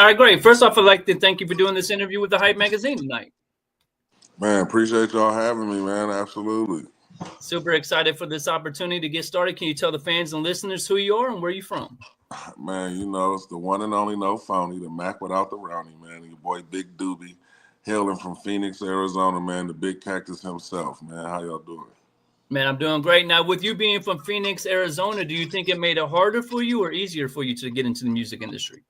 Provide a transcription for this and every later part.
All right, great. First off, I'd like to thank you for doing this interview with the Hype Magazine tonight. Man, appreciate y'all having me, man. Absolutely. Super excited for this opportunity to get started. Can you tell the fans and listeners who you are and where you're from? Man, it's the one and only no phony, the Mac without the Brownie, man. Your boy Big Doobie, hailing from Phoenix, Arizona, man. The big cactus himself, man. How y'all doing? Man, I'm doing great. Now, with you being from Phoenix, Arizona, do you think it made it harder for you or easier for you to get into the music industry?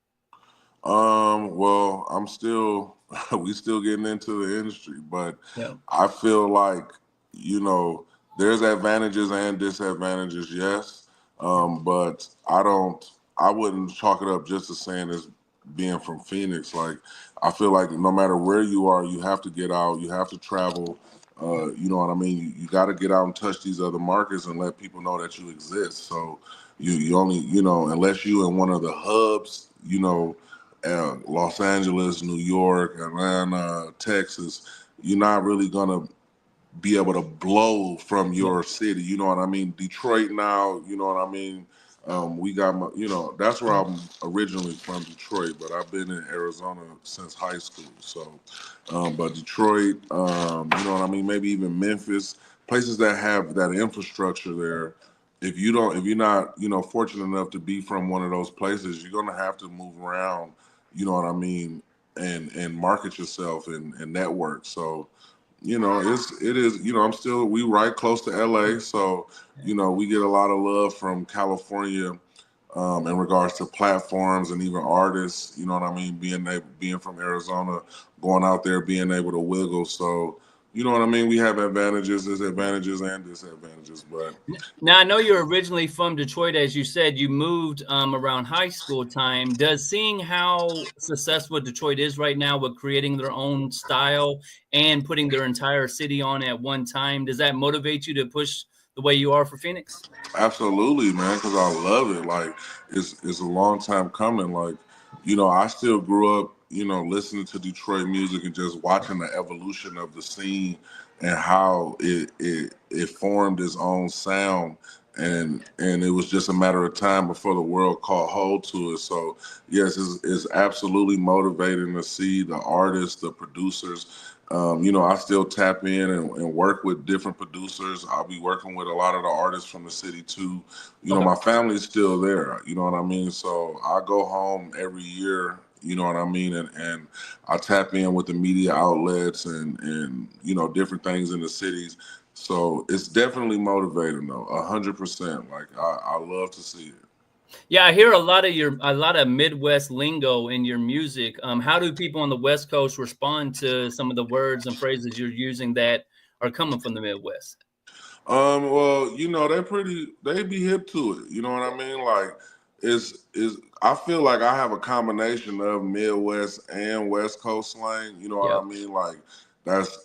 Well, I'm still we still getting into the industry, but Yeah. I feel like, you know, there's advantages and disadvantages, yes. But I wouldn't chalk it up just to saying as being from Phoenix. Like, I feel like no matter where you are, you have to get out, you have to travel. You know what I mean? You got to get out and touch these other markets and let people know that you exist. So you only, unless you in one of the hubs, Los Angeles, New York, Atlanta, Texas, you're not really gonna be able to blow from Yeah. your city. You know what I mean? Detroit now, you know what I mean? We got my, that's where I'm originally from, Detroit, but I've been in Arizona since high school. So, but Detroit, you know what I mean? Maybe even Memphis, places that have that infrastructure there. If you're not, fortunate enough to be from one of those places, you're gonna have to move around. You know what I mean? And market yourself and network. So, it is, we right close to LA. So, we get a lot of love from California in regards to platforms and even artists, you know what I mean? Being from Arizona, going out there, being able to wiggle. So, you know what I mean? We have advantages, there's advantages and disadvantages, but Now, I know you're originally from Detroit, as you said. You moved around high school time. Does seeing how successful Detroit is right now with creating their own style and putting their entire city on at one time, does that motivate you to push the way you are for Phoenix? absolutely, man, because I love it. Like, it's a long time coming. Like, I still grew up, listening to Detroit music and just watching the evolution of the scene and how it formed its own sound. And it was just a matter of time before the world caught hold to it. So yes, it's absolutely motivating to see the artists, the producers. I still tap in and work with different producers. I'll be working with a lot of the artists from the city too. Okay. My family's still there. You know what I mean? So I go home every year. You know what I mean? And I tap in with the media outlets and different things in the cities. So it's definitely motivating though, 100%. Like I love to see it. Yeah, I hear a lot of Midwest lingo in your music. How do people on the West Coast respond to some of the words and phrases you're using that are coming from the Midwest? Well, they be hip to it. You know what I mean? Like, I feel like I have a combination of Midwest and West Coast slang. You know what Yep. I mean? Like,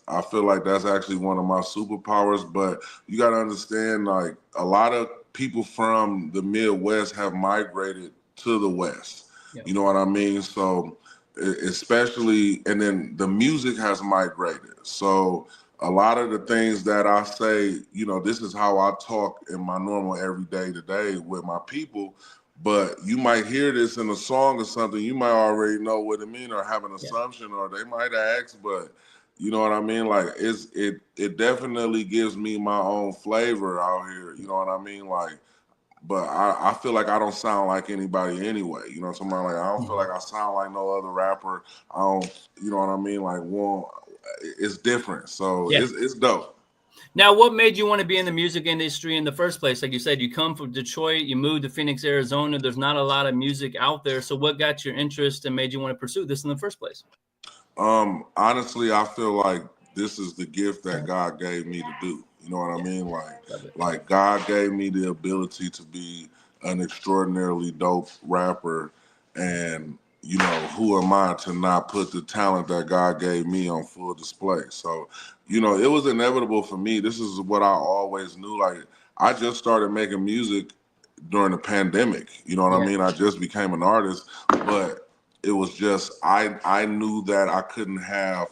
I feel like that's actually one of my superpowers. But you got to understand, like, a lot of people from the Midwest have migrated to the West. Yep. You know what I mean? So, especially, and then the music has migrated. So, a lot of the things that I say, this is how I talk in my normal everyday today with my people. But you might hear this in a song or something, you might already know what it means or have an Yeah. assumption, or they might ask, but you know what I mean? Like it definitely gives me my own flavor out here. You know what I mean? Like, but I feel like I don't sound like anybody anyway. Somebody like I don't feel like I sound like no other rapper. I don't, you know what I mean? Like, well, it's different, so Yeah. it's dope. Now, what made you want to be in the music industry in the first place? Like you said, you come from Detroit, you moved to Phoenix, Arizona. There's not a lot of music out there. So, what got your interest and made you want to pursue this in the first place? Honestly, I feel like this is the gift that God gave me to do. You know what I Yeah, mean? love it. Like God gave me the ability to be an extraordinarily dope rapper, and who am I to not put the talent that God gave me on full display? So, it was inevitable for me. This is what I always knew. Like, I just started making music during the pandemic. You know what I Yeah. mean? I just became an artist, but it was just I knew that I couldn't have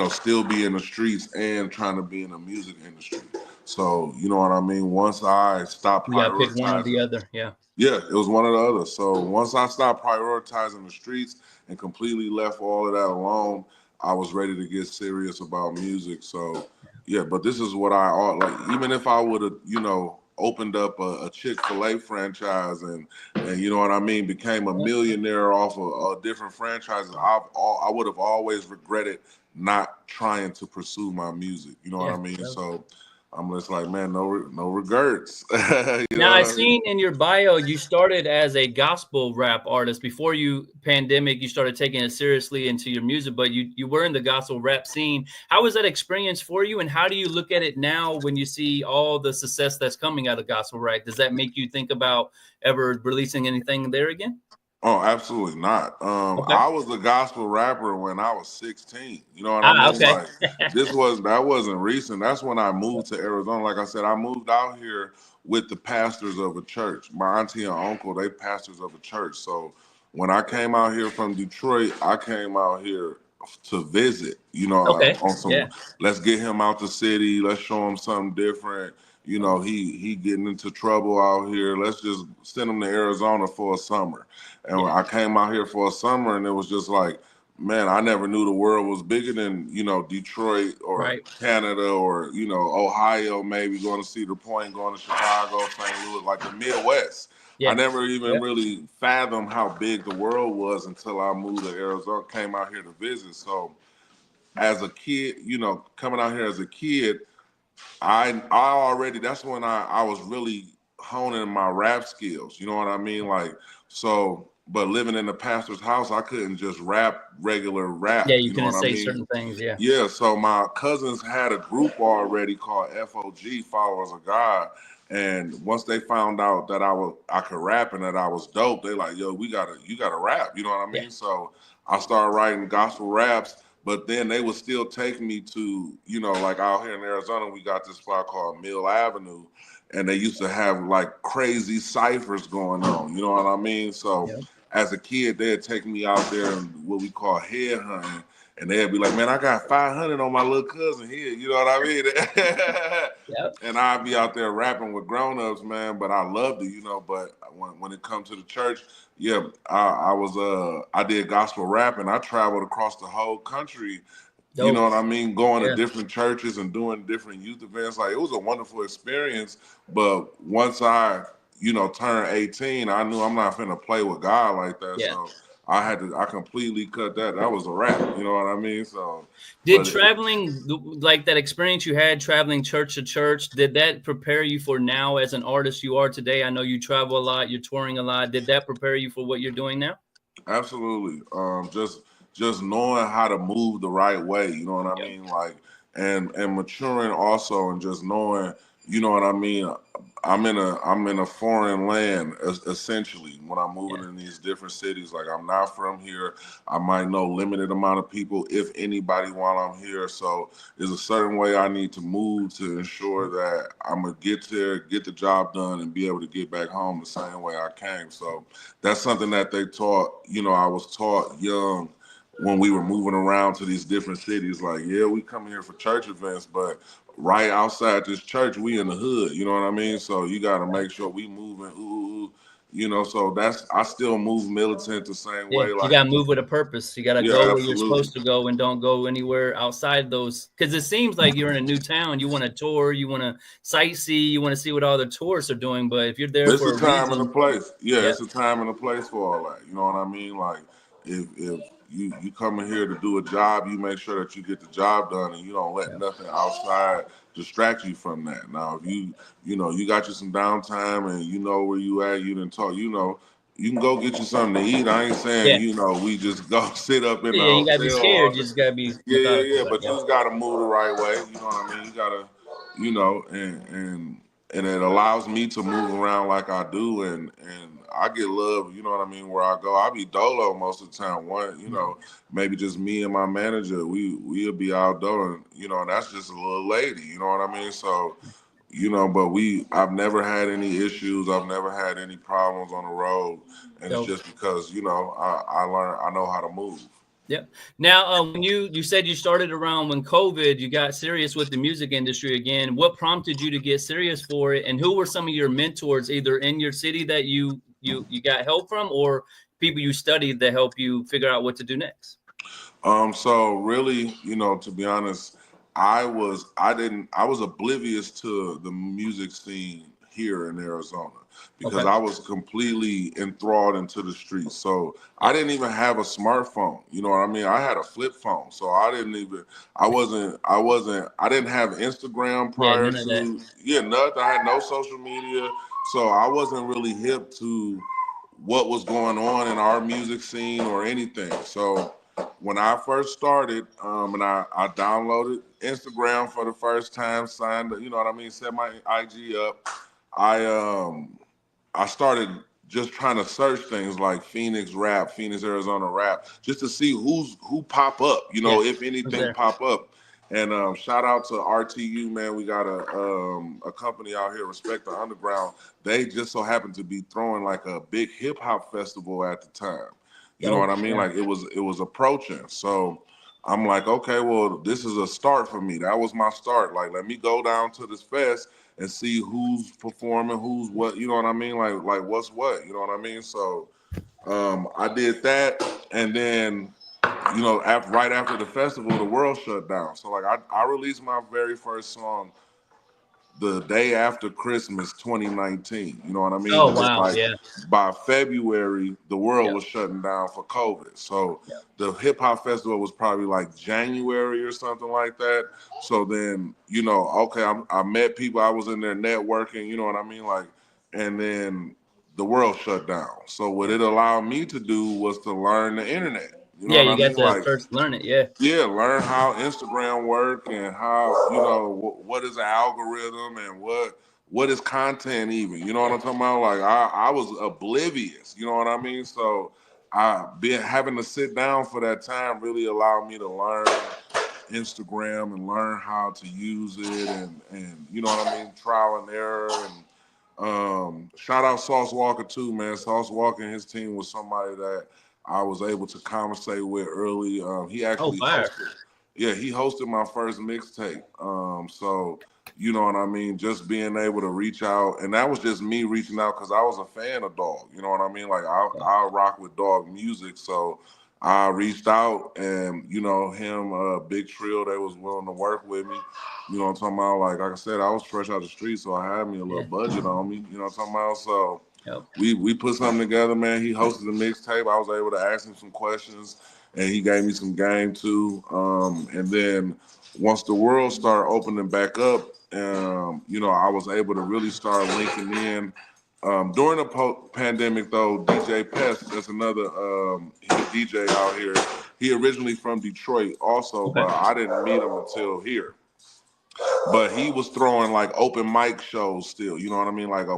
still be in the streets and trying to be in the music industry. So you know what I mean. Once I stopped You got to pick one or the prioritizing, other. Yeah. Yeah, it was one or the other. So once I stopped prioritizing the streets and completely left all of that alone, I was ready to get serious about music. So yeah, but this is what I ought like. Even if I would have, opened up a Chick-fil-A franchise and you know what I mean, became a Yeah, millionaire off of different franchises, I would have always regretted not trying to pursue my music. You know what yeah. I mean? So I'm just like, man, no regrets. You know Now, I what I mean? seen in your bio you started as a gospel rap artist before you pandemic. You started taking it seriously into your music, but you were in the gospel rap scene. How was that experience for you, and how do you look at it now when you see all the success that's coming out of gospel rap? Does that make you think about ever releasing anything there again? Oh, absolutely not. Okay. I was a gospel rapper when I was 16. You know what I Ah, mean? okay. Like that wasn't recent. That's when I moved to Arizona. Like I said, I moved out here with the pastors of a church. My auntie and uncle, they pastors of a church. So when I came out here from Detroit, I came out here to visit, Okay. on some Yeah. let's get him out the city, let's show him something different. He getting into trouble out here. Let's just send him to Arizona for a summer. And Yeah. I came out here for a summer, and it was just like, man, I never knew the world was bigger than Detroit or Right. Canada or Ohio. Maybe going to Cedar Point, going to Chicago, St. Louis, like the Midwest. I Yeah. never even Yeah. really fathomed how big the world was until I moved to Arizona, came out here to visit. So as a kid, coming out here as a kid, I already that's when I was really honing my rap skills. You know what I mean? Like so, but living in the pastor's house, I couldn't just rap regular Yeah. rap. You You know couldn't what I say mean? certain things. Yeah. Yeah. So my cousins had a group already called FOG, Followers of God. And once they found out that I could rap and that I was dope, they like, yo, you gotta rap. You know what I Yeah. mean? So I started writing gospel raps, but then they would still take me to, like out here in Arizona, we got this spot called Mill Avenue, and they used to have like crazy ciphers going on. You know what I mean? So Yeah. as a kid, they'd take me out there and what we call head hunting. And they'd be like, man, I got 500 on my little cousin here. You know what I mean? Yeah. And I'd be out there rapping with grown-ups, man. But I loved it, But when it comes to the church, yeah, I did gospel rap and I traveled across the whole country. You know Dope. what I mean? Going to Yeah. different churches and doing different youth events. Like it was a wonderful experience. But once I, turned 18, I knew I'm not finna play with God like that. Yeah. So I completely cut that. That was a wrap. You know what I mean? So, Did but traveling, like that experience you had traveling church to church, did that prepare you for now as an artist you are today? I know you travel a lot, you're touring a lot. Did that prepare you for what you're doing now? absolutely. Just knowing how to move the right way, you know what I Yeah. mean? Like and maturing also and just knowing, you know what I mean? I'm in a foreign land essentially when I'm moving Yeah. in these different cities. Like I'm not from here. I might know limited amount of people, if anybody, while I'm here. So there's a certain way I need to move to ensure that I'm gonna get there, get the job done, and be able to get back home the same way I came. So that's something that they taught. I was taught young when we were moving around to these different cities. Like, yeah, we come here for church events, but right outside this church, we in the hood. You know what I mean? So you got to make sure we moving. Ooh, so that's I still move militant the same Yeah, way. you Like, gotta move with a purpose. You gotta yeah, go where you're absolutely. supposed to go and don't go anywhere outside those. Because it seems like you're in a new town. You want to tour, you want to sightsee, you want to see what all the tourists are doing. But if you're there It's for a a time and a reason, place. Yeah, yeah, it's a time and a place for all that. You know what I mean? Like if you come in here to do a job, you make sure that you get the job done and you don't let yeah, nothing outside distract you from that. Now if you got you some downtime and you know where you at, you didn't talk, you can go get you something to eat. I ain't saying, yeah, we just go sit up in the yeah. You gotta be hotel scared. all You day. just gotta be Yeah, yeah, methodical. yeah. But But you yeah, just gotta move the right way. You know what I mean? You gotta, and it allows me to move around like I do, and I get love. You know what I mean? Where I go, I be dolo most of the time. One, yeah, maybe just me and my manager. We'll be outdoor, and and that's just a little lady. You know what I mean? So. But I've never had any issues. I've never had any problems on the road, and it's dope. just because I know how to move. Yep. Now, when you said you started around when COVID, you got serious with the music industry again. What prompted you to get serious for it, and who were some of your mentors, either in your city that you got help from, or people you studied that help you figure out what to do next? So really, to be honest, I was oblivious to the music scene here in Arizona because Okay. I was completely enthralled into the streets. So I Yep. didn't even have a smartphone. You know what I mean? I had a flip phone. So I didn't have Instagram Yeah. prior None of that. to, yeah, nothing. I had no social media. So I wasn't really hip to what was going on in our music scene or anything. So when I first started, and I downloaded Instagram for the first time, signed, you know what I mean, set my IG up. I I started just trying to search things like Phoenix rap, Phoenix, Arizona rap, just to see who pop up, Yeah. if Was anything there? pop up. And shout out to RTU, man. We got a company out here, Respect the Underground. They just so happened to be throwing like a big hip hop festival at the time. You know Oh, what I mean? yeah. Like it was approaching. So I'm like, okay, well, this is a start for me. That was my start. Like, let me go down to this fest and see who's performing, who's what. You know what I mean? Like what's what. You know what I mean? So I did that, and then right after the festival, the world shut down. So like I released my very first song the day after Christmas 2019. You know what I mean? Oh, And then wow. like Yeah. by February, the world Yep. was shutting down for COVID. So Yep. the hip hop festival was probably like January or something like that. So then, okay, I met people, I was in there networking, you know what I mean? Like, and then the world shut down. So what Yep. it allowed me to do was to learn the internet. You know Yeah. what You I got mean? to Like, first learn it. Yeah. yeah, learn how Instagram work and how what is an algorithm and what is content even. You know what I'm talking about? Like I was oblivious. You know what I mean? So I been having to sit down for that time really allowed me to learn Instagram and learn how to use it and you know what I mean, trial and error and shout out Sauce Walker too, man. Sauce Walker and his team was somebody that I was able to conversate with early. He Oh, actually fire. hosted, yeah, he hosted my first mixtape. So you know what I mean, just being able to reach out, and that was just me reaching out because I was a fan of Dog. You know what I mean? Like Yeah. I rock with Dog music, so I reached out, and him, Big Trill, they was willing to work with me. You know what I'm talking about? Like I said, I was fresh out the street, so I had me a little Yeah. budget on me. You know what I'm talking about? So Yep. we put something together, man. He hosted the mixtape. I was able to ask him some questions, and he gave me some game too. And then once the world started opening back up, I was able to really start linking in. During the pandemic, though, DJ Pest, that's another DJ out here. He originally from Detroit, also, Okay. but I didn't meet him until here. But he was throwing like open mic shows still. You know what I mean? Like a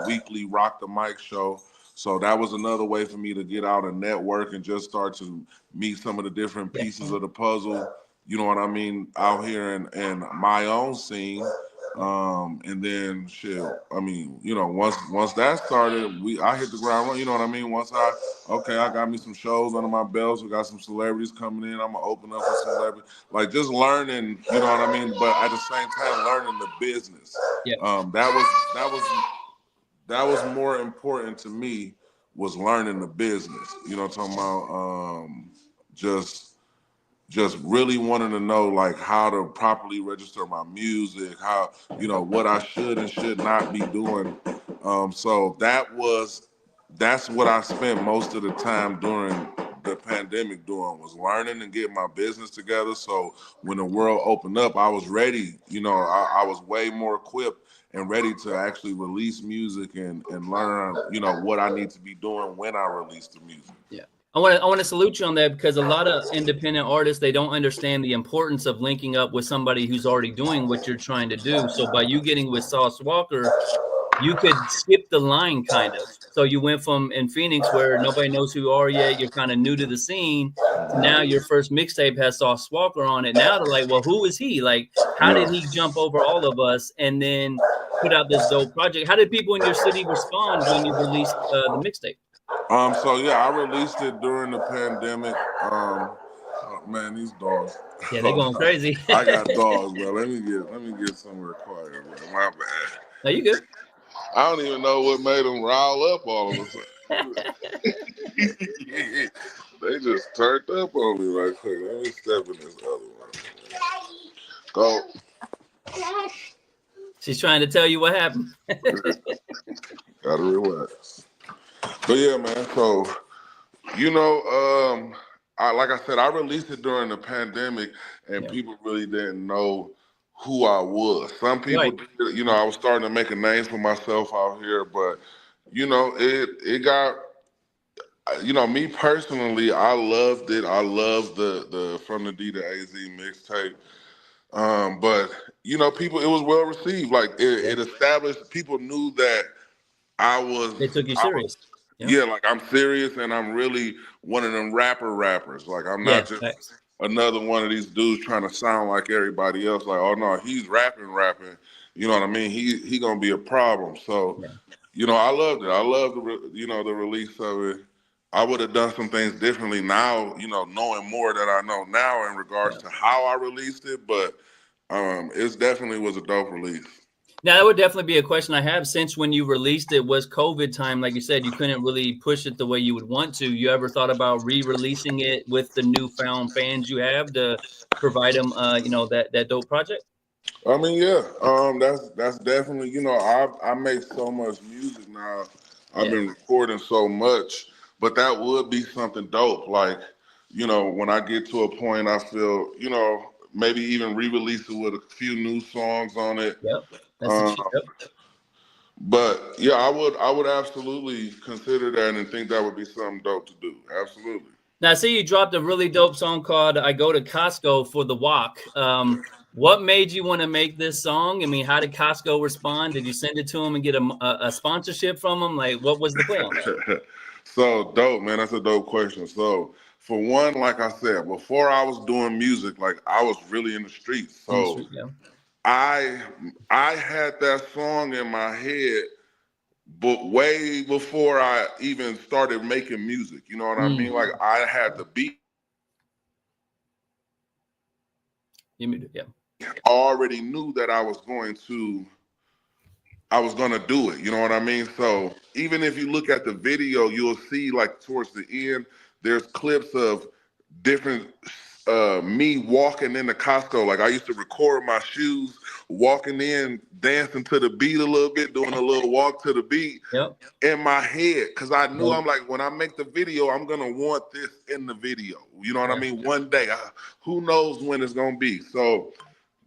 weekly rock the mic show. So that was another way for me to get out and network and just start to meet some of the different Yeah. pieces of the puzzle. You know what I mean? Out here in my own scene. And then shit, I mean, once that started, I hit the ground running. You know what I mean? I got me some shows under my belt. We got some celebrities coming in. I'm gonna open up for celebrities, like just learning. You know what I mean? But at the same time, learning the business. Yeah. That was more important to me was learning the business. You know what I'm talking about? Just just really wanting to know like how to properly register my music, how what I should and should not be doing. So that's what I spent most of the time during the pandemic doing was learning and getting my business together. So when the world opened up, I was ready. I was way more equipped and ready to actually release music and learn, what I need to be doing when I release the music. Yeah. I want to salute you on that because a lot of independent artists, they don't understand the importance of linking up with somebody who's already doing what you're trying to do. So by you getting with Sauce Walker, you could skip the line kind of. So you went from in Phoenix where nobody knows who you are yet, you're kind of new to the scene, to now your first mixtape has Sauce Walker on it. Now they're like, well, who is he? Like, how did Yeah. he jump over all of us and then put out this dope project? How did people in your city respond when you released the mixtape? So yeah, I released it during the pandemic. Man, these dogs. Yeah, they're going crazy. I got dogs, bro. Let me get somewhere quiet, bro. My bad. No, you good. I don't even know what made them rile up all of a sudden. They just turned up on me right quick. Let me step in this other one. Go. She's trying to tell you what happened. Gotta relax. But yeah, man. So, like I said, I released it during the pandemic, and people really didn't know who I was. Some people, I was starting to make a name for myself out here, but it got. Me personally, I loved it. I loved the From the D to AZ mixtape. But people, it was well received. Like it established, people knew that They took you serious. like I'm serious, and I'm really one of them rappers. Like I'm not just another one of these dudes trying to sound like everybody else. Like, oh no, he's rapping. You know what I mean? He gonna be a problem. So, I loved it. I loved the release of it. I would have done some things differently now, knowing more that I know now in regards to how I released it. But it definitely was a dope release. Now, that would definitely be a question I have. Since when you released it was COVID time, like you said, you couldn't really push it the way you would want to. You ever thought about re-releasing it with the newfound fans you have to provide them, that dope project? I mean, yeah, that's definitely, I make so much music now. I've been recording so much, but that would be something dope. Like, when I get to a point, I feel, maybe even re-release it with a few new songs on it. But yeah, I would absolutely consider that and think that would be something dope to do. Absolutely. Now, I see you dropped a really dope song called "I Go to Costco for the Walk." What made you want to make this song? I mean, how did Costco respond? Did you send it to them and get a sponsorship from them? Like, what was the plan? So dope, man. That's a dope question. So for one, like I said, before I was doing music, like I was really in the streets. So I had that song in my head, but way before I even started making music. You know what I mean? Like I had the beat. I already knew that I was going to do it. You know what I mean? So even if you look at the video, you'll see like towards the end, there's clips of different me walking into Costco. Like I used to record my shoes, walking in, dancing to the beat a little bit, doing a little walk to the beat in my head. Cause I knew I'm like, when I make the video, I'm gonna want this in the video. You know what I mean? One day, who knows when it's gonna be. So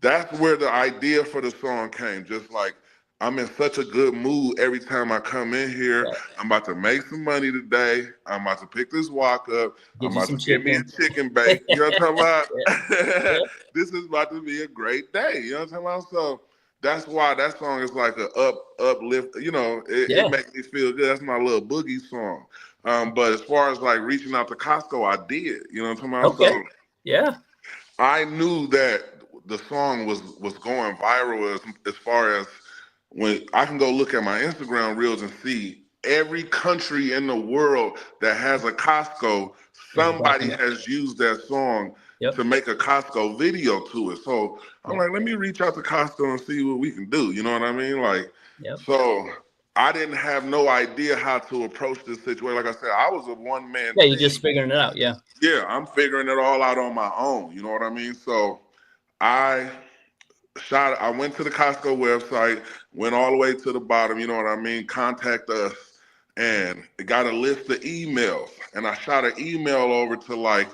that's where the idea for the song came. Just like, I'm in such a good mood every time I come in here. I'm about to make some money today. I'm about to pick this walk up. I'm about to get me a chicken bake. You know what I'm talking about? This is about to be a great day. You know what I'm talking about? So that's why that song is like an uplift. It makes me feel good. That's my little boogie song. But as far as like reaching out to Costco, I did. You know what I'm talking about? So I knew that the song was going viral as far as when I can go look at my Instagram reels and see every country in the world that has a Costco, somebody has used that song to make a Costco video to it. So I'm like, let me reach out to Costco and see what we can do. You know what I mean? Like, so I didn't have no idea how to approach this situation. Like I said, I was a one-man team. You're just figuring it out. Yeah, I'm figuring it all out on my own. You know what I mean? So I went to the Costco website, went all the way to the bottom, you know what I mean? Contact us, and got a list of emails. And I shot an email over to like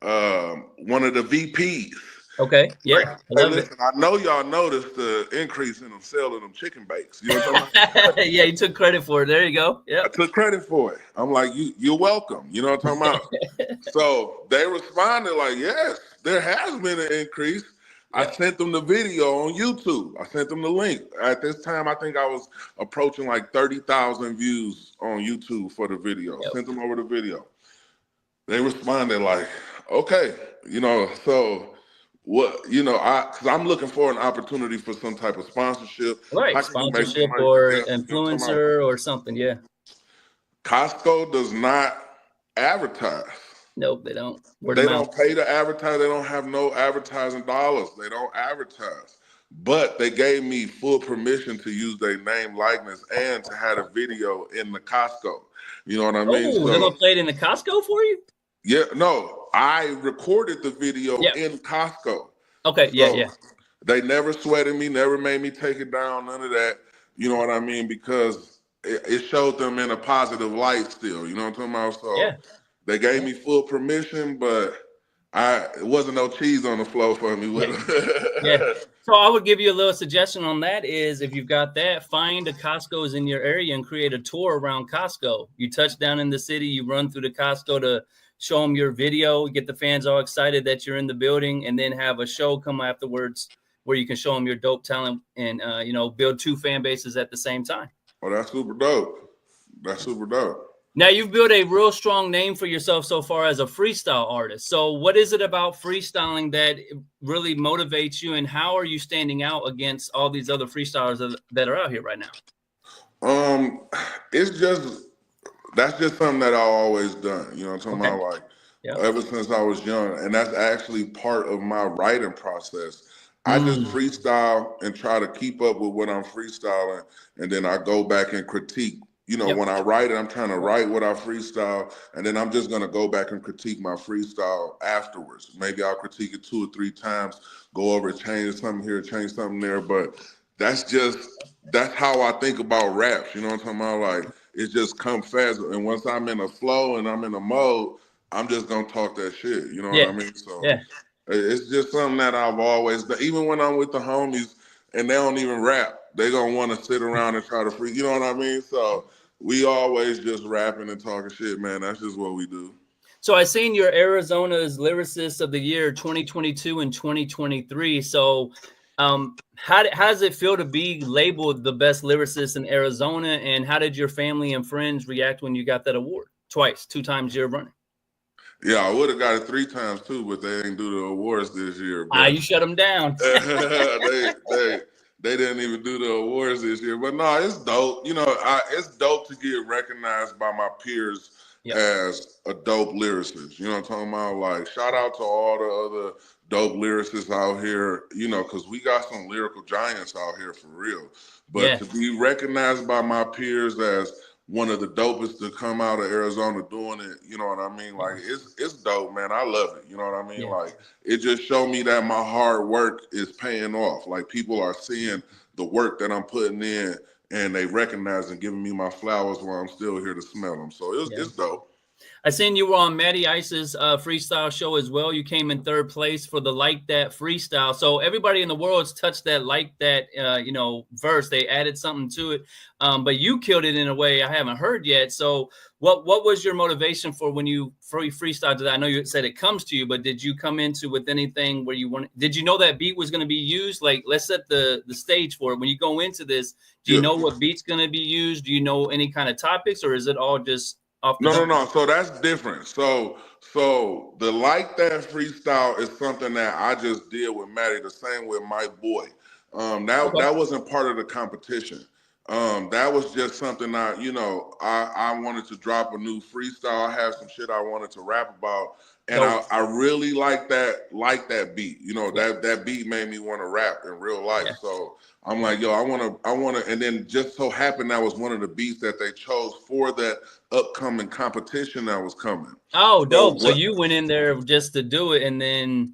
one of the VPs. Okay. Yeah. Like, hey, listen, I know y'all noticed the increase in them selling them chicken bakes. You know what I'm talking about? Yeah, you took credit for it. There you go. Yeah. I took credit for it. I'm like, you're welcome. You know what I'm talking about? So they responded like, yes, there has been an increase. I sent them the video on YouTube. I sent them the link. At this time, I think I was approaching like 30,000 views on YouTube for the video. Sent them over the video. They responded like, okay, so what, because I'm looking for an opportunity for some type of sponsorship. Right, sponsorship or influencer or something, Costco does not advertise. Nope, they don't. Word of They mouth. don't pay to advertise. They don't have no advertising dollars. They don't advertise. But they gave me full permission to use their name, likeness, and to have a video in the Costco. You know what I mean? Oh, they're So gonna play it in the Costco for you? yeah, no, I recorded the video Yeah. in Costco. Okay. Yeah. So Yeah. they never sweated me, never made me take it down, none of that. You know what I mean? Because it showed them in a positive light still. You know what I'm talking about? So Yeah. they gave Yeah. me full permission, but it wasn't no cheese on the floor for me with Yeah. Yeah. them. So I would give you a little suggestion on that is if you've got that, find a Costco's in your area and create a tour around Costco. You touch down in the city, you run through the Costco to show them your video, get the fans all excited that you're in the building, and then have a show come afterwards where you can show them your dope talent and build two fan bases at the same time. Oh, that's super dope. That's super dope. Now you've built a real strong name for yourself so far as a freestyle artist. So what is it about freestyling that really motivates you, and how are you standing out against all these other freestylers that are out here right now? It's just that's just something that I've always done. You know what I'm talking Okay. about? Like Yeah. ever since I was young, and that's actually part of my writing process. I just freestyle and try to keep up with what I'm freestyling, and then I go back and critique. You know, Yep. when I write it, I'm trying to write what I freestyle, and then I'm just gonna go back and critique my freestyle afterwards. Maybe I'll critique it 2 or 3 times, go over it, change something here, change something there. But that's how I think about raps. You know what I'm talking about? Like it just comes fast, and once I'm in a flow and I'm in a mode, I'm just gonna talk that shit. You know what Yeah. I mean? So Yeah. it's just something that I've always done. Even when I'm with the homies and they don't even rap, they gonna want to sit around and try to free. You know what I mean? So we always just rapping and talking shit, man. That's just what we do. So I seen your Arizona's Lyricist of the Year 2022 and 2023. So how does it feel to be labeled the best lyricist in Arizona? And how did your family and friends react when you got that award? Twice, 2 times year running. Yeah, I would have got it 3 times too, but they ain't do the awards this year. But You shut them down. they didn't even do the awards this year. But no, it's dope. You know, it's dope to get recognized by my peers Yep. as a dope lyricist. You know what I'm talking about? Like, shout out to all the other dope lyricists out here, you know, because we got some lyrical giants out here for real. But Yeah. to be recognized by my peers as one of the dopest to come out of Arizona doing it, you know what I mean? Like it's dope, man. I love it. You know what I mean? Yeah. Like it just showed me that my hard work is paying off. Like people are seeing the work that I'm putting in and they recognize and giving me my flowers while I'm still here to smell them. So it's dope. I seen you were on Matty Ice's freestyle show as well. You came in 3rd place for the Like That freestyle. So everybody in the world's touched that Like That, verse. They added something to it, but you killed it in a way I haven't heard yet. So what was your motivation for when you freestyle to that? I know you said it comes to you, but did you come into with anything where you want? Did you know that beat was going to be used? Like, let's set the stage for it. When you go into this, do you know what beat's going to be used? Do you know any kind of topics, or is it all just No. So that's different. So the Like That freestyle is something that I just did with Matty, the same with my boy. That wasn't part of the competition. That was just something I wanted to drop a new freestyle. I have some shit I wanted to rap about. And I really like that beat. You know, that beat made me want to rap in real life. Yeah. So I'm like, yo, I wanna, and then just so happened that was one of the beats that they chose for that upcoming competition that was coming. Oh, dope. So you went in there just to do it, and then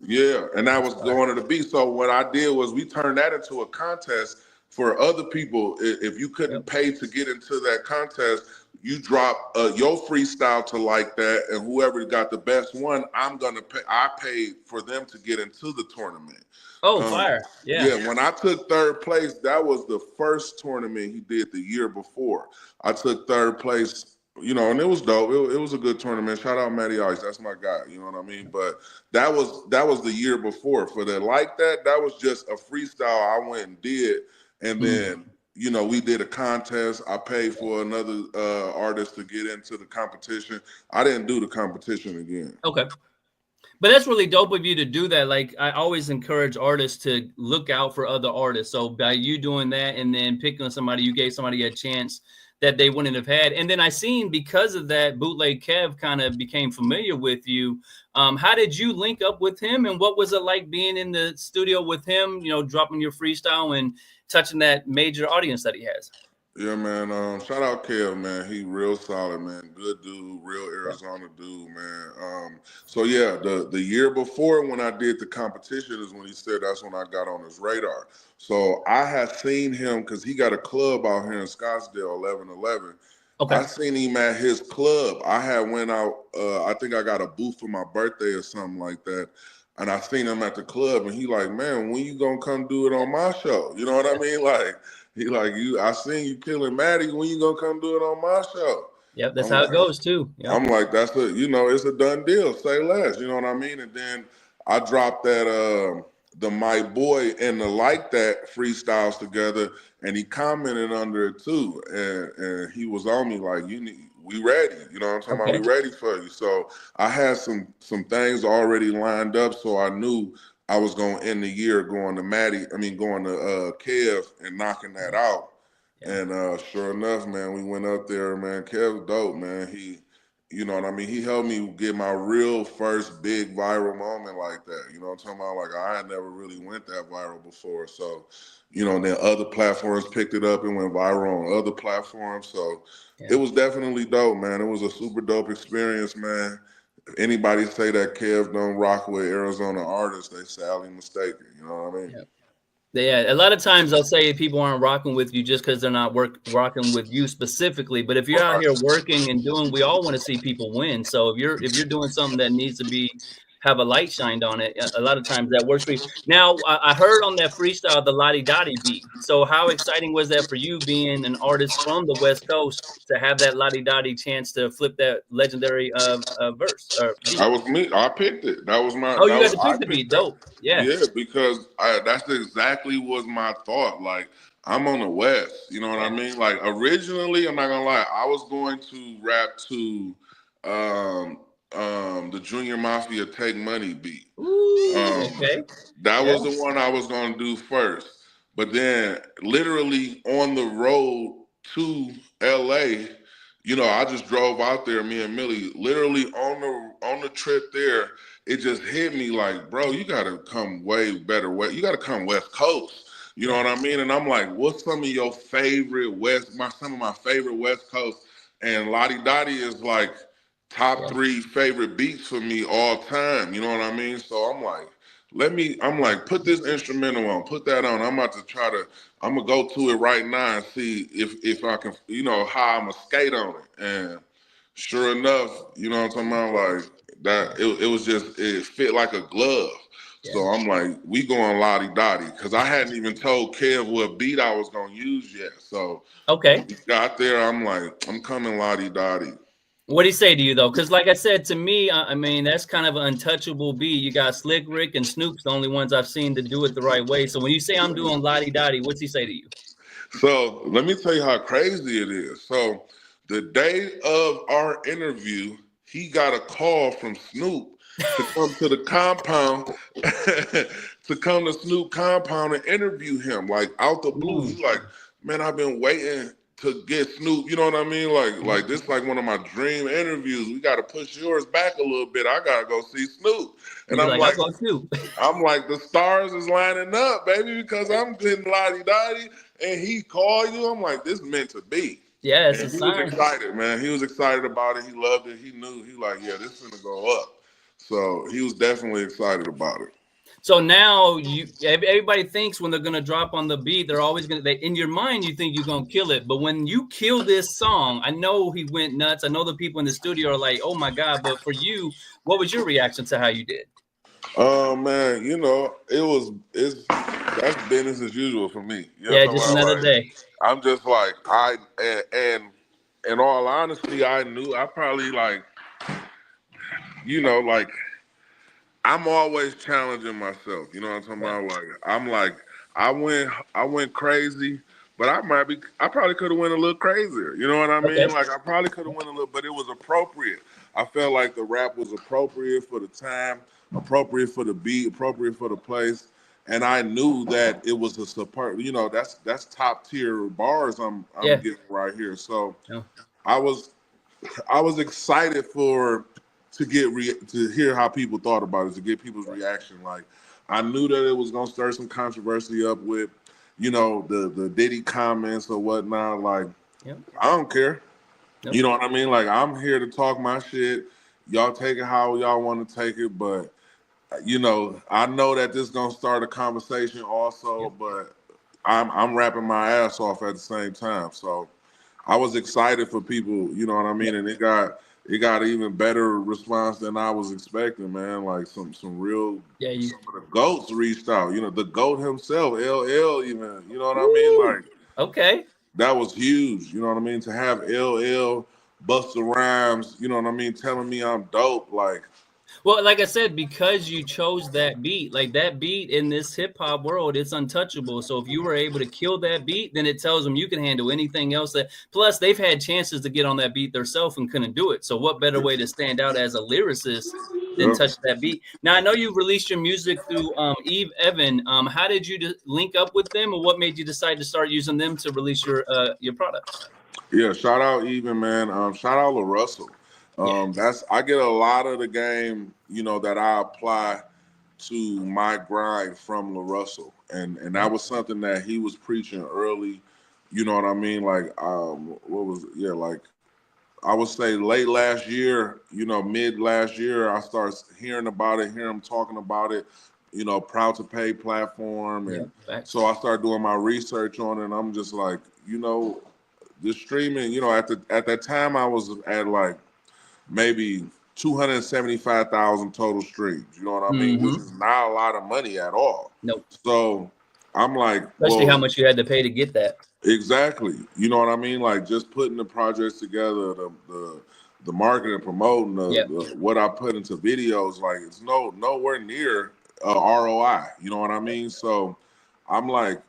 and that was going to the beat. So what I did was we turned that into a contest for other people. If you couldn't pay to get into that contest, you drop your freestyle to Like That, and whoever got the best one, I'm gonna pay. I paid for them to get into the tournament. Oh, fire! Yeah. When I took 3rd place, that was the first tournament he did the year before. I took 3rd place. You know, and it was dope. It was a good tournament. Shout out Matty Ice. That's my guy. You know what I mean? But that was the year before. For the Like That, that was just a freestyle I went and did. And then, you know, we did a contest. I paid for another artist to get into the competition. I didn't do the competition again. Okay. But that's really dope of you to do that. Like, I always encourage artists to look out for other artists. So by you doing that and then picking somebody, you gave somebody a chance that they wouldn't have had. And then I seen because of that, Bootleg Kev kind of became familiar with you. How did you link up with him, and what was it like being in the studio with him, you know, dropping your freestyle and touching that major audience that he has? Yeah, man. Shout out Kev, man. He real solid, man. Good dude, real Yeah. Arizona dude, man. So yeah, the year before when I did the competition is when he said that's when I got on his radar. So I had seen him because he got a club out here in Scottsdale, 1111. Okay. I seen him at his club. I had went out. I think I got a booth for my birthday or something like that. And I seen him at the club, and he like, man, when you gonna come do it on my show? You know what I mean? Like. He like you. I seen you killing Maddie. When you gonna come do it on my show? Yep, that's I'm how it like, goes too. Yep. I'm like, that's a it's a done deal. Say less. You know what I mean? And then I dropped that the My Boy and the Like That freestyles together, and he commented under it too, and he was on me like, we ready. You know what I'm talking about? Okay. We ready for you. So I had some things already lined up, so I knew I was gonna end the year going to going to Kev and knocking that out. Yeah. And sure enough, man, we went up there, man. Kev's dope, man. You know what I mean? He helped me get my real first big viral moment like that. You know what I'm talking about? Like I had never really went that viral before. So, then other platforms picked it up and went viral on other platforms. So Yeah. it was definitely dope, man. It was a super dope experience, man. If anybody say that Kev don't rock with Arizona artists, they sadly mistaken. You know what I mean? Yeah. Yeah, a lot of times I'll say people aren't rocking with you just because they're not rocking with you specifically. But if you're out here working and doing, we all want to see people win. So if you're doing something that needs to have a light shined on it, a lot of times that works for you. Now I heard on that freestyle the Lottie Dottie beat. So how exciting was that for you, being an artist from the West Coast, to have that Lottie Dottie chance to flip that legendary verse or beat? That was me. I picked it. That was my. Oh, That you got was to I pick the beat. picked that. Dope. Yeah. Yeah, because that's exactly was my thought. Like I'm on the West. You know what I Yeah. mean? Like originally, I'm not gonna lie. I was going to rap to um, the Junior Mafia Take Money beat. Ooh. Um, Okay. that Yeah. was the one I was gonna do first. But then, literally on the road to LA, I just drove out there. Me and Millie, literally on the trip there, it just hit me like, bro, you gotta come way better way. You gotta come West Coast. You know Yeah. what I mean? And I'm like, what's some of your favorite some of my favorite West Coast? And Lottie Dottie is like top Yeah. three favorite beats for me all time. You know what I mean? So I'm like, I'm like, put this instrumental on, put that on. I'm about to I'm gonna go to it right now and see if I can, how I'm gonna skate on it. And sure enough, you know what I'm talking about? Like that, it was just, it fit like a glove. Yeah. So I'm like, we going Lottie Dottie because I hadn't even told Kev what beat I was gonna use yet. So when Okay. we got there, I'm like, I'm coming Lottie Dottie. What do you say to you though? Because like I said, to me, I mean that's kind of an untouchable beat. You got Slick Rick and Snoop's the only ones I've seen to do it the right way. So when you say I'm doing Lottie Dottie, what's he say to you? So let me tell you how crazy it is. So the day of our interview, he got a call from Snoop to come to the compound, to come to Snoop compound and interview him, like out the blue. Ooh. He like, man, I've been waiting to get Snoop. You know what I mean? Like this, is like one of my dream interviews. We got to push yours back a little bit. I gotta go see Snoop. And You're I'm like, I'll like, go too. the stars is lining up, baby, because I'm getting Lottie Dottie, and he called you. I'm like, this meant to be. Yeah, it's a And he was sign. excited, man. He was excited about it. He loved it. He knew. He like, yeah, this is gonna go up. So he was definitely excited about it. So now everybody thinks when they're gonna drop on the beat, they're always in your mind you think you're gonna kill it. But when you kill this song, I know he went nuts. I know the people in the studio are like, oh my God. But for you, what was your reaction to how you did? Oh man, that's business as usual for me. You know Yeah, what I'm just talking another about? Like, day. I'm just like and in all honesty, I knew I probably like, like I'm always challenging myself. You know what I'm talking Yeah. about? Like I went crazy, but I probably could have went a little crazier. You know what I mean? Okay. Like I probably could have went a little, but it was appropriate. I felt like the rap was appropriate for the time, appropriate for the beat, appropriate for the place. and I knew that it was a support. You know, that's top tier bars I'm Yeah. getting right here. So No. I was I was excited for to to hear how people thought about it, to get people's reaction. Like I knew that it was gonna stir some controversy up with, you know, the Diddy comments or whatnot. Like Yep. I don't care. You Nope. know what I mean? Like I'm here to talk my shit. Y'all take it how y'all want to take it, but you know, I know that this is gonna start a conversation also, Yep. but I'm rapping my ass off at the same time. So I was excited for people, you know what I mean, Yep. and it got an even better response than I was expecting, man. Like some real Yeah. You. some of the goats reached out. You know, the goat himself, LL, even. You know what I mean? Woo. Like Okay. that was huge. You know what I mean? To have LL, Busta Rhymes, you know what I mean, telling me I'm dope. Like Well, like I said, because you chose that beat, like that beat in this hip hop world, it's untouchable. So if you were able to kill that beat, then it tells them you can handle anything else. That plus they've had chances to get on that beat themselves and couldn't do it. So what better way to stand out as a lyricist than yeah. touch that beat? Now I know you released your music through Eve Evan. How did you link up with them, or what made you decide to start using them to release your products? Yeah, shout out even man. Shout out LaRussell. Yeah. That's I get a lot of the game, you know, that I apply to my grind from LaRussell, and Okay. that was something that he was preaching early. You know what I mean? Like, what was yeah, like I would say late last year, you know, mid last year, I started hearing about it, hearing him talking about it. You know, proud to pay platform, Yeah. and Facts. so I started doing my research on it. And I'm just like, you know, the streaming, you know, at that time I was at like maybe 275,000 total streams. You know what I mean? Which Mm-hmm. is not a lot of money at all. Nope. So I'm like, Especially how well, much you had to pay to get that. exactly. You know what I mean? Like just putting the projects together, the marketing, promoting, Yeah. the what I put into videos, like it's nowhere near ROI. You know what I mean? So I'm like,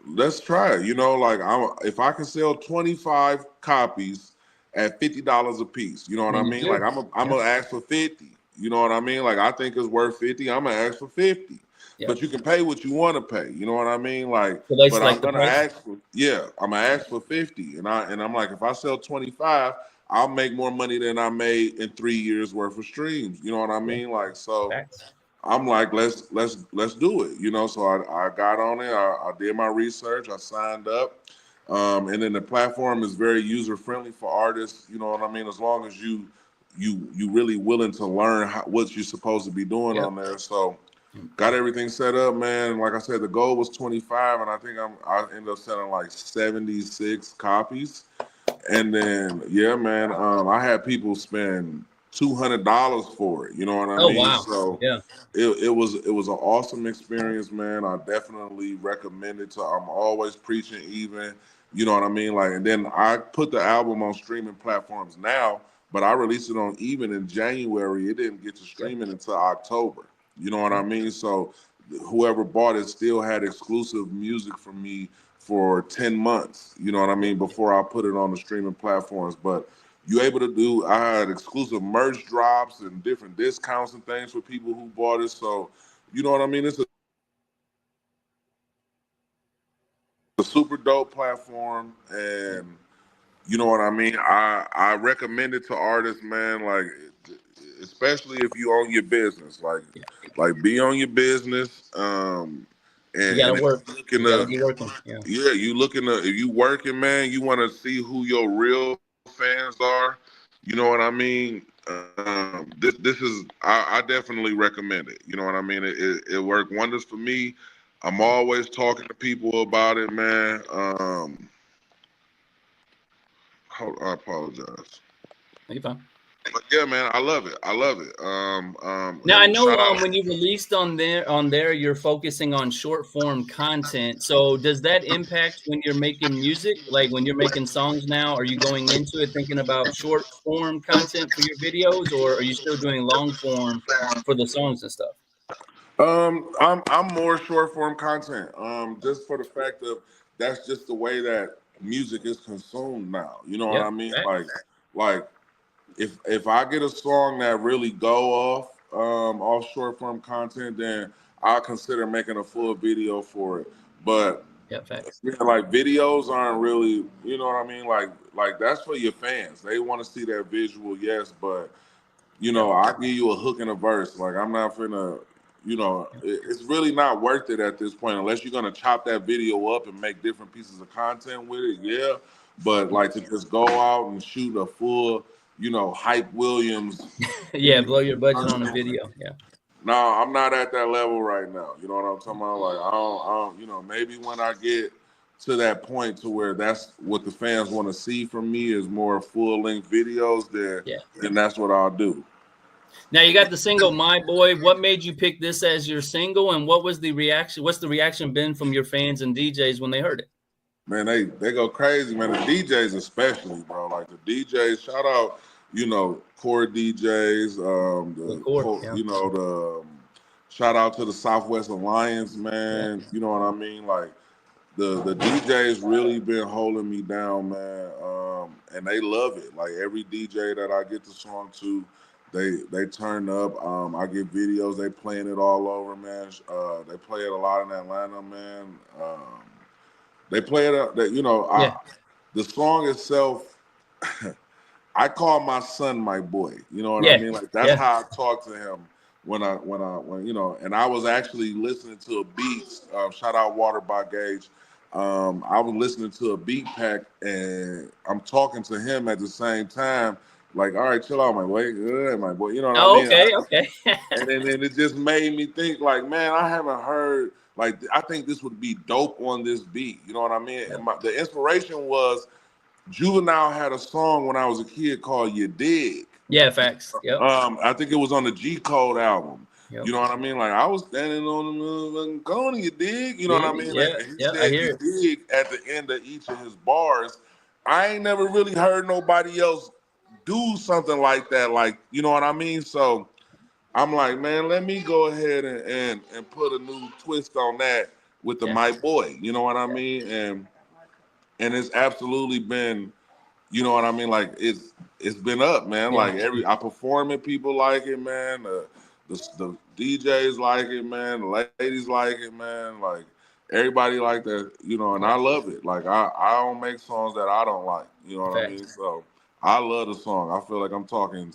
let's try it. You know, like if I can sell 25 copies at $50 a piece, you know what I Then you mean? Like good. I'm Yep. gonna ask for 50. You know what I mean? Like I think it's worth 50. I'm gonna ask for 50. Yep. But you can pay what you want to pay. You know what I mean? Like, So they but I'm select the gonna price. ask for yeah, I'm gonna ask for 50. And I'm like, if I sell 25, I'll make more money than I made in 3 years worth of streams. You know what I Yeah. mean? Like so Facts. I'm like, let's do it, you know. So I got on it. I did my research. I signed up, and then the platform is very user friendly for artists. You know what I mean? As long as you really willing to learn what you're supposed to be doing Yep. on there. So got everything set up, man. Like I said, the goal was 25, and I think I ended up selling like 76 copies. And then, yeah, man, I had people spend $200 for it. You know what I Oh mean? wow. So Yeah. it was an awesome experience, man. I definitely recommend it to. I'm always preaching, even. You know what I mean? Like, and then I put the album on streaming platforms now, but I released it on even in January. It didn't get to Yep. streaming until October. You know what I Yep. mean? So whoever bought it still had exclusive music from me for 10 months, you know what I Yep. mean, before I put it on the streaming platforms. But you able to do, I had exclusive merch drops and different discounts and things for people who bought it. So, you know what I mean? It's a super dope platform. And you know what I mean? I recommend it to artists, man, like, especially if you own your business. Yeah. Like be on your business. You And gotta if work. you're looking You gotta to be working. Yeah. yeah, you looking to if you working, man, you want to see who your real fans are. You know what I mean? This is I definitely recommend it. You know what I mean? It worked wonders for me. I'm always talking to people about it, man. I apologize. You fine. But yeah, man, I love it. I love it. Now I And know shout out. when you released on there you're focusing on short form content. So does that impact when you're making music? Like when you're making songs now, are you going into it thinking about short form content for your videos, or are you still doing long form for the songs and stuff? I'm more short form content. Just for the fact of that's just the way that music is consumed now. You know what Yep. I mean? Facts. Like if I get a song that really go off short form content, then I consider making a full video for it. But Yeah, facts. yeah, like videos aren't really, you know what I mean? Like that's for your fans. They want to see that visual, yes, but you Yep. know, I give you a hook and a verse. Like I'm not finna, you know, it's really not worth it at this point unless you're gonna chop that video up and make different pieces of content with it. Yeah, but Yeah. like to just go out and shoot a full, you know, Hype Williams. Yeah, blow your budget on a video. Yeah. No, I'm not at that level right now. You know what I'm talking about? Like I don't, you know, maybe when I get to that point to where that's what the fans want to see from me is more full length videos, Yeah. then that's what I'll do. Now you got the single "My Boy." What made you pick this as your single, and what was the reaction? What's the reaction been from your fans and DJs when they heard it? Man, they go crazy, man. The DJs especially, bro. Like the DJs, shout out, you know, core DJs, The core, yeah, you know, shout out to the Southwest Alliance, yeah, man. You know what I mean? Like the DJs really been holding me down, man. And they love it. Like every DJ that I get the song to, they turn up. I get videos, they playing it all over, man. They play it a lot in Atlanta, man. They play it up. That you know, yeah, the song itself. I call my son my boy. You know what I yeah, mean? Like that's yeah, how I talk to him when you know. And I was actually listening to a beat. Shout out Water by Gage. I was listening to a beat pack and I'm talking to him at the same time. Like, all right, chill out, my boy. Good, my boy. You know what I Oh, mean? okay, okay. And then it just made me think, like, man, I haven't heard. Like, I think this would be dope on this beat. You know what I mean? Yep. And the inspiration was Juvenile had a song when I was a kid called "You Dig." Yeah, facts. Yep, I think it was on the G Code album. yep. You know what I mean? Like I was standing on the motherfucking corner, you dig? You know what I mean? Yeah, And he yeah. I said hear you it. dig at the end of each of his bars. I ain't never really heard nobody else do something like that. Like, you know what I mean? So I'm like, man, let me go ahead and put a new twist on that with the Yeah, my boy. You know what I mean? And it's absolutely been, you know what I mean? Like it's been up, man. yeah, Like I perform it, people like it, man. The DJs like it, man. The ladies like it, man. Like everybody like that, you know. And yeah. I love it. Like I don't make songs that I don't like. You know what I Facts. mean? So I love the song. I feel like I'm talking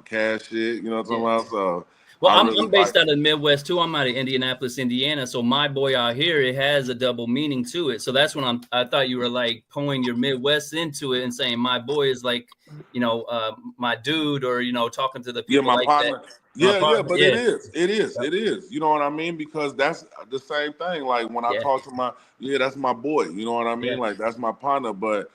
cash shit. You know what I'm Yeah. talking about? So Well, I really I'm like based out it. of the Midwest too. I'm out of Indianapolis, Indiana. So my boy out here, it has a double meaning to it. So that's when I thought you were like pulling your Midwest into it and saying my boy is like, my dude, or talking to the Yeah, people my like that. partner. My Yeah, partner, but yeah, yep, it is. You know what I mean? Because that's the same thing. Like when I yeah, talk to that's my boy. You know what I yeah, mean? Like that's my partner. But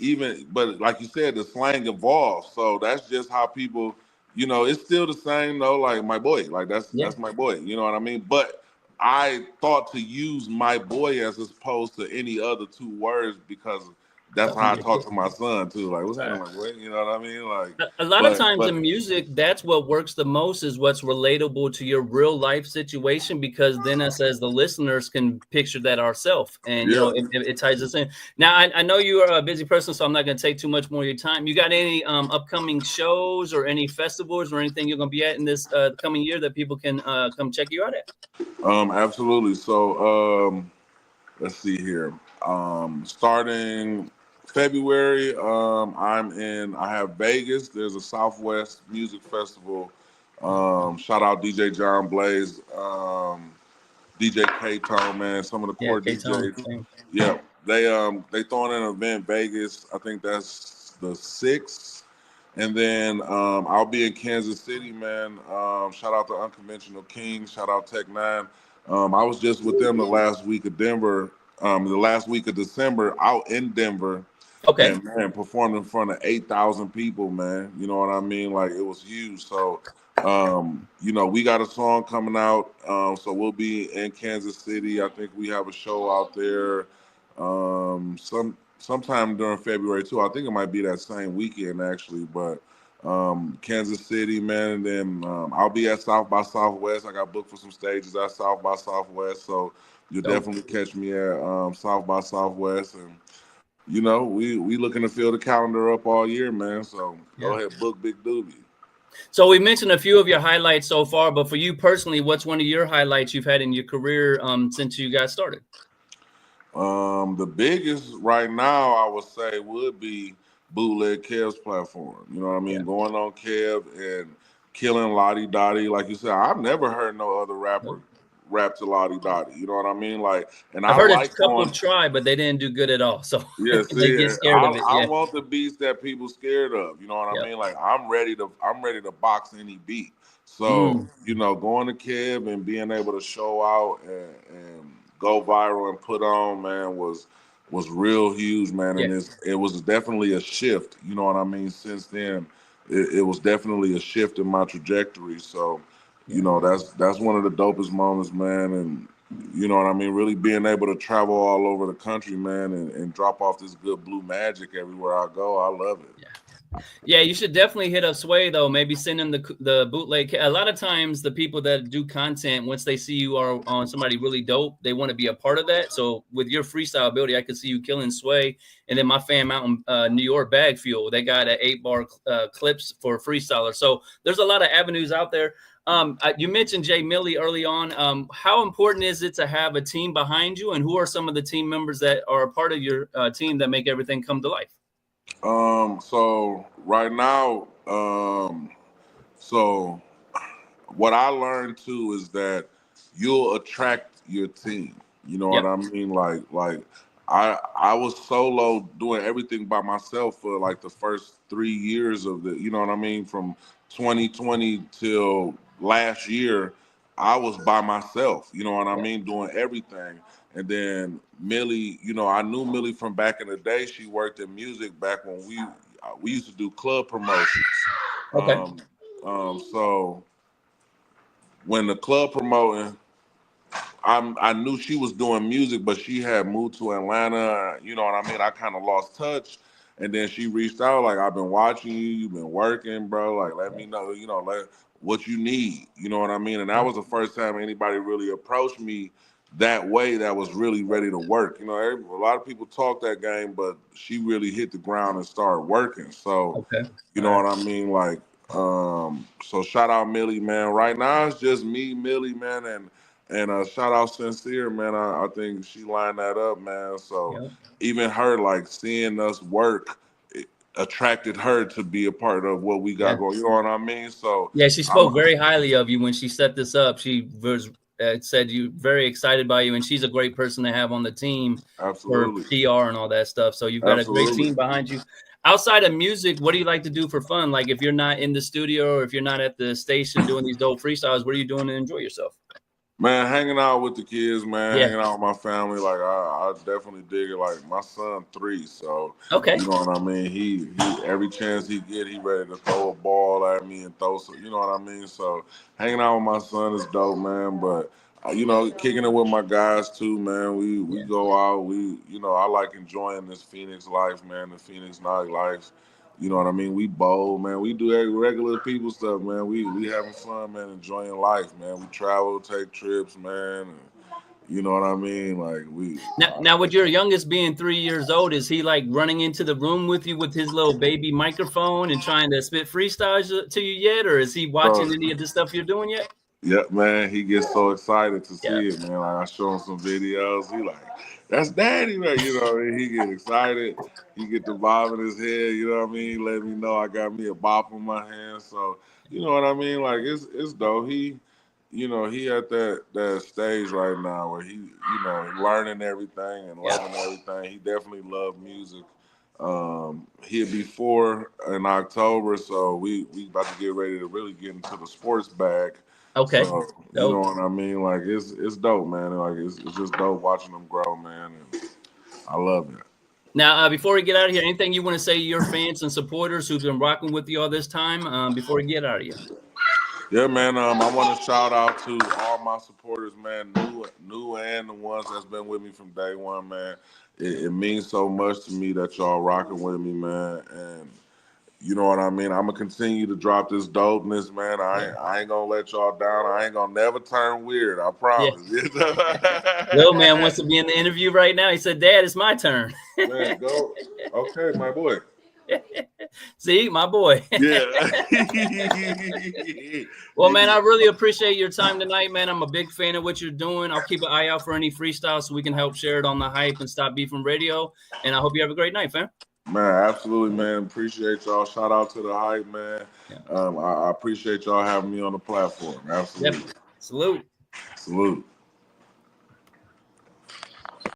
like you said, the slang evolves. So that's just how people, it's still the same though. Like my boy, like yeah. that's my boy. You know what I mean? But I thought to use my boy as opposed to any other two words because that's Talking how to I your talk kid. to my son too. Like, what's Right. happening, my boy? You know what I mean? Like, A lot of but times but in music, that's what works the most is what's relatable to your real life situation, because then us as the listeners can picture that ourselves, and yeah. it ties us in. Now, I know you are a busy person, so I'm not going to take too much more of your time. You got any upcoming shows or any festivals or anything you're going to be at in this coming year that people can come check you out at? Absolutely. So, let's see here. Starting February, I have Vegas. There's a Southwest Music Festival. Shout out DJ John Blaze, DJ K Tone, man, some of the Yeah, core K-Tone. DJs. Same. Yeah, they throwing an event in Vegas. I think that's the 6th. And then I'll be in Kansas City, man. Shout out to Unconventional King. Shout out Tech Nine. I was just with them the last week of Denver, the last week of December, out in Denver, Okay. and man, performed in front of 8,000 people, man. You know what I mean? Like it was huge. So, we got a song coming out. So we'll be in Kansas City. I think we have a show out there. Sometime during February too. I think it might be that same weekend actually, but Kansas City, man, and then I'll be at South by Southwest. I got booked for some stages at South by Southwest, so you'll Dope. definitely catch me at South by Southwest, and we looking to fill the calendar up all year, man. So go Yeah. ahead, book Big Doobie. So we mentioned a few of your highlights so far, but for you personally, what's one of your highlights you've had in your career since you got started? The biggest right now, I would say, would be bootleg Kev's platform. You know what I Yeah. mean? Going on Kev and killing Lottie Dottie. Like you said, I've never heard no other rapper Nope. rap to Lottie Dottie. You know what I mean? Like, and I've I heard a like couple going. try, but they didn't do good at all. So Yeah, they see, get scared of it. I Yeah. want the beats that people scared of. You know what I Yep. mean? Like I'm ready to box any beat. So Mm, going to Kev and being able to show out and go viral and put on, man, was real huge, man. yeah. And it was definitely a shift. You know what I mean? Since then, it was definitely a shift in my trajectory. So, Yeah. that's one of the dopest moments, man. And you know what I mean? Really being able to travel all over the country, man, and drop off this good blue magic everywhere I go. I love it. Yeah. Yeah, you should definitely hit up Sway though. Maybe send him the bootleg. A lot of times, the people that do content, once they see you are on somebody really dope, they want to be a part of that. So with your freestyle ability, I could see you killing Sway. And then my fan out in New York, Bag Fuel, they got 8-bar clips for freestylers. So there's a lot of avenues out there. You mentioned Jay Millie early on. How important is it to have a team behind you, and who are some of the team members that are a part of your team that make everything come to life? So right now, so what I learned too is that you'll attract your team. You know what Yep. I mean? Like I was solo doing everything by myself for like the first 3 years of the, you know what I mean, from 2020 till last year. I was by myself, you know what I Yep. mean, doing everything. And then Millie, I knew Millie from back in the day. She worked in music back when we used to do club promotions. Okay. Um, so when the club promoting, I knew she was doing music, but she had moved to Atlanta. You know what I mean? I kind of lost touch. And then she reached out, like, I've been watching you. You've been working, bro. Like, let me know, what you need. You know what I mean? And that was the first time anybody really approached me that way that was really ready to work. A lot of people talk that game, but she really hit the ground and started working. So, Okay. you All know right. what I mean? Like, so shout out Millie, man. Right now it's just me, Millie, man, and shout out Sincere, man. I think she lined that up, man. So Yeah. even her, like, seeing us work, it attracted her to be a part of what we got Yeah. going. You know what I mean? So Yeah. She I'm spoke very highly of you when she set this up. She was said you very excited by you, and she's a great person to have on the team for absolutely, PR and all that stuff. So you've got a great absolutely. team behind you. Outside of music, what do you like to do for fun? Like if you're not in the studio or if you're not at the station doing these dope freestyles, what are you doing to enjoy yourself? Man, hanging out with the kids, man, Yeah. hanging out with my family, like I definitely dig it. Like my son 3, so Okay. you know what I mean. He every chance he get, he ready to throw a ball at me and throw some. You know what I mean. So hanging out with my son is dope, man. But kicking it with my guys too, man. We Yeah. go out. I like enjoying this Phoenix life, man. The Phoenix nightlife. You know what I mean? We bowl, man. We do regular people stuff, man. We having fun, man. Enjoying life, man. We travel, take trips, man. And you know what I mean? Like Now, with your youngest being 3 years old, is he like running into the room with you with his little baby microphone and trying to spit freestyles to you yet, or is he bro. watching any of the stuff you're doing yet? Yeah, man, he gets so excited to Yeah. see it, man. Like I show him some videos, he like, that's daddy, man. You know what I mean? He get excited. He get the bob in his head, you know what I mean? Let me know I got me a bop in my hand. So, you know what I mean? Like it's dope. He at that stage right now where he, learning everything and Yeah. loving everything. He definitely loved music. He'll be 4 in October, so we about to get ready to really get into the sports bag. Okay. So you know Dope. what I mean? Like it's dope, man. Like it's just dope watching them grow, man. And I love it. Now, before we get out of here, anything you want to say to your fans and supporters who've been rocking with you all this time? Before we get out of here. Yeah, man. I want to shout out to all my supporters, man, new and the ones that's been with me from day one, man. It means so much to me that y'all rocking with me, man. And you know what I mean? I'm gonna continue to drop this dopeness, man. Yeah. I ain't gonna let y'all down. I ain't gonna never turn weird. I Yeah. promise. Will man wants to be in the interview right now. He said, "Dad, it's my turn." Man, go. Okay, my boy. See, my boy. Yeah. Well, man, I really appreciate your time tonight, man. I'm a big fan of what you're doing. I'll keep an eye out for any freestyles so we can help share it on the Hype and Stop Beefing Radio. And I hope you have a great night, fam. Man, absolutely, man. Appreciate y'all. Shout out to the Hype, man. Yeah. I appreciate y'all having me on the platform. Absolutely. Yep. Salute. Salute.